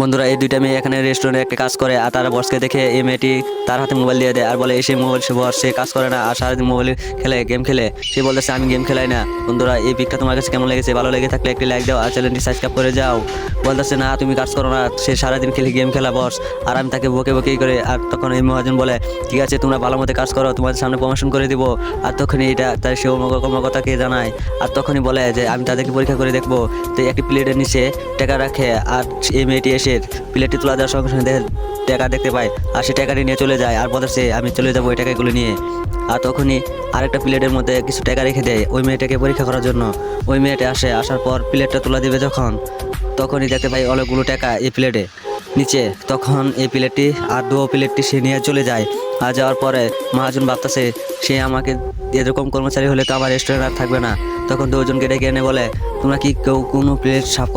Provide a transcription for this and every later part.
বন্ধুরা এই দুইটা মেয়ে এখানে রেস্টুরেন্টে একটা কাজ করে আর তারা বসকে দেখে এই মেয়েটি তার হাতে মোবাইল দিয়ে দেয় আর বলে এসে মোবাইল সে বস সে কাজ করে না আর সারাদিন মোবাইল খেলে গেম খেলে। সে বলতেছে আমি গেম খেলাই না। বন্ধুরা এই পিকটা তোমার কাছে কেমন লেগেছে? ভালো লেগে থাকলে একটি লাইক দাও আর চ্যানেলটি সাবস্ক্রাইব করে যাও। বলতেছে না তুমি কাজ করো না, সে সারাদিন খেলে গেম খেলা বস। আর আমি তাকে বকে বকেই করে। আর তখন এই মহাজন বলে ঠিক আছে তোমরা ভালো মতো কাজ করো, তোমাদের সামনে প্রমোশন করে দিব। আর তখনই এটা তার সে কর্মকর্তাকে জানায়। আর তখনই বলে যে আমি তাদেরকে পরীক্ষা করে দেখবো। তো একটি প্লেটের নিচে টাকা রাখে আর এই মেয়েটি এসে প্লেটটি তোলা দেওয়ার সঙ্গে সঙ্গে টাকা দেখতে পায় আর সে টাকাটি নিয়ে চলে যায় আর বলতেছে আমি চলে যাবো ওই টাকাগুলো নিয়ে। আর তখনই আরেকটা প্লেটের মধ্যে কিছু টাকা রেখে দেয় ওই মেয়েটাকে পরীক্ষা করার জন্য। ওই মেয়েটা আসার পর প্লেটটা তোলা দিবে যখন, তখনই দেখতে পাই অনেকগুলো টাকা এই প্লেটে নিচে। তখন এই প্লেটটি আর প্লেটটি সে নিয়ে চলে যায়। আর যাওয়ার পরে মহাজন ভাবতেছে সে আমাকে এরকম কর্মচারী হলে তো আমার রেস্টুরেন্ট আর থাকবে না। তখন দুজনকে ডেকে এনে বলে তোমরা কি কেউ কোনো প্লেট সাফ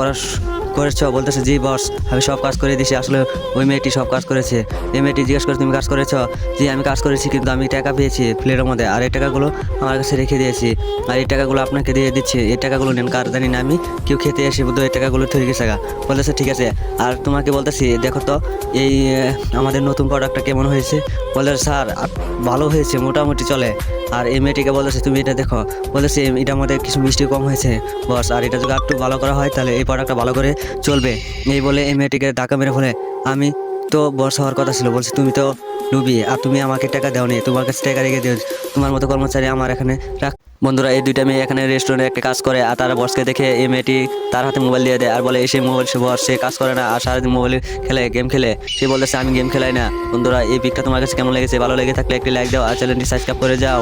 করেছো? বলতেছে জি বস, আমি সব কাজ করে দিছি। আসলে ওই মেয়েটি সব কাজ করেছে। এই মেয়েটি জিজ্ঞেস করে তুমি কাজ করেছো? জি আমি কাজ করেছি, কিন্তু আমি টাকা পেয়েছি প্লেটের মধ্যে আর এই টাকাগুলো আমার কাছে রেখে দিয়েছি আর এই টাকাগুলো আপনাকে দিয়ে দিচ্ছি। এই টাকাগুলো নেন, কার জানি না আমি, কেউ খেতে এসে বোধ এই টাকাগুলো থয়ে গেছে গা। বলতেছে ঠিক আছে। আর তোমাকে বলতেছি দেখো তো এই আমাদের নতুন প্রোডাক্টটা কেমন হয়েছে? বলতেছে স্যার ভালো হয়েছে, মোটামুটি চলে। আর এই মেয়েটিকে বলতেছে তুমি এটা দেখো। বলতেছে এটার মধ্যে কিছু মিষ্টি কম হয়েছে বস, আর এটা যদি একটু ভালো করা হয় তাহলে এই প্রোডাক্টটা ভালো করে চলবে। এই বলে এই মেয়েটিকে ধাক্কা মেরে ফেলে আমি তো বস হওয়ার কথা ছিল। বলছে তুমি তো ডুবি আর তুমি আমাকে টাকা দাওনি, তোমার কাছে টাকা রেখে দিও, তোমার মতো কর্মচারী আমার এখানে রাখ। বন্ধুরা এই দুইটা মেয়ে এখানে রেস্টুরেন্টে একটা কাজ করে আর তারা বসকে দেখে এই মেয়েটি তার হাতে মোবাইল দিয়ে দেয় আর বলে এসে মোবাইল সে বস সে কাজ করে না আর সারাদিন মোবাইল খেলে গেম খেলে। সে বলতেছে আমি গেম খেলাই না। বন্ধুরা এই পিকটা তোমার কাছে কেমন লেগেছে? ভালো লেগে থাকলে একটি লাইক দাও আর চ্যানেলটি সাবস্ক্রাইব করে যাও।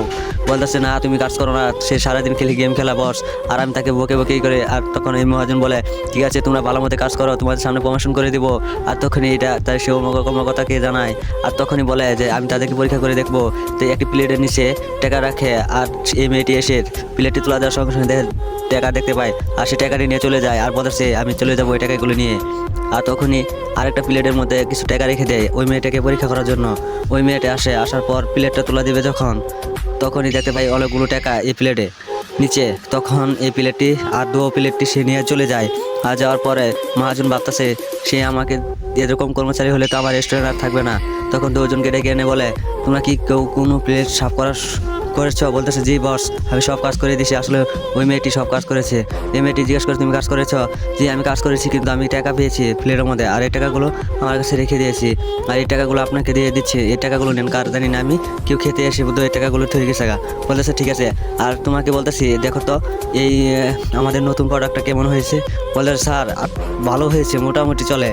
বলতেছে না তুমি কাজ করো না, সে সারাদিন খেলে গেম খেলা বস। আর আমি তাকে বকে বকেই করে। আর তখন এই মহাজন বলে ঠিক আছে তোমরা ভালো মতো কাজ করো, তোমাদের সামনে প্রমোশন করে দিব। আর তখনই এটা তার সে কর্মকর্তাকে জানায়। আর তখনই বলে যে আমি তাদেরকে পরীক্ষা করে দেখবো। তো একটি প্লেটের নিচে টাকা রাখে আর এই মেয়েটি এসে প্লেটটি তোলা দেওয়ার সঙ্গে সঙ্গে টাকা দেখতে পায় আর সে টাকাটি নিয়ে চলে যায় আর বলতেছে আমি চলে যাবো ওই টাকাগুলো নিয়ে। আর তখনই আরেকটা প্লেটের মধ্যে কিছু টাকা রেখে দেয় ওই মেয়েটাকে পরীক্ষা করার জন্য। ওই মেয়েটা আসার পর প্লেটটা তোলা দিবে যখন, তখনই দেখতে পাই অনেকগুলো টাকা এই প্লেটে নিচে। তখন এই প্লেটটি আর প্লেটটি সে নিয়ে চলে যায়। আর যাওয়ার পরে মহাজন ভাবতেছে সে আমাকে এরকম কর্মচারী হলে তো আমার রেস্টুরেন্ট আর থাকবে না। তখন দুজনকে ডেকে এনে বলে তোমরা কি কেউ কোনো প্লেট সাফ করেছো? বলতেছে জি বস, আমি সব কাজ করে দিছি। আসলে ওই মেয়েটি সব কাজ করেছে। এই মেয়েটি জিজ্ঞেস করে তুমি কাজ করেছো? জি আমি কাজ করেছি, কিন্তু আমি টাকা পেয়েছি প্লেটের মধ্যে আর এই টাকাগুলো আমার কাছে রেখে দিয়েছি আর এই টাকাগুলো আপনাকে দিয়ে দিচ্ছি। এই টাকাগুলো নেন, কার জানি না আমি, কেউ খেতে এসে বোধ এই টাকাগুলো থয়ে গেছে গা। বলতেছে ঠিক আছে। আর তোমাকে বলতেছি দেখো তো এই আমাদের নতুন প্রোডাক্টটা কেমন হয়েছে? বলতেছে স্যার ভালো হয়েছে, মোটামুটি চলে।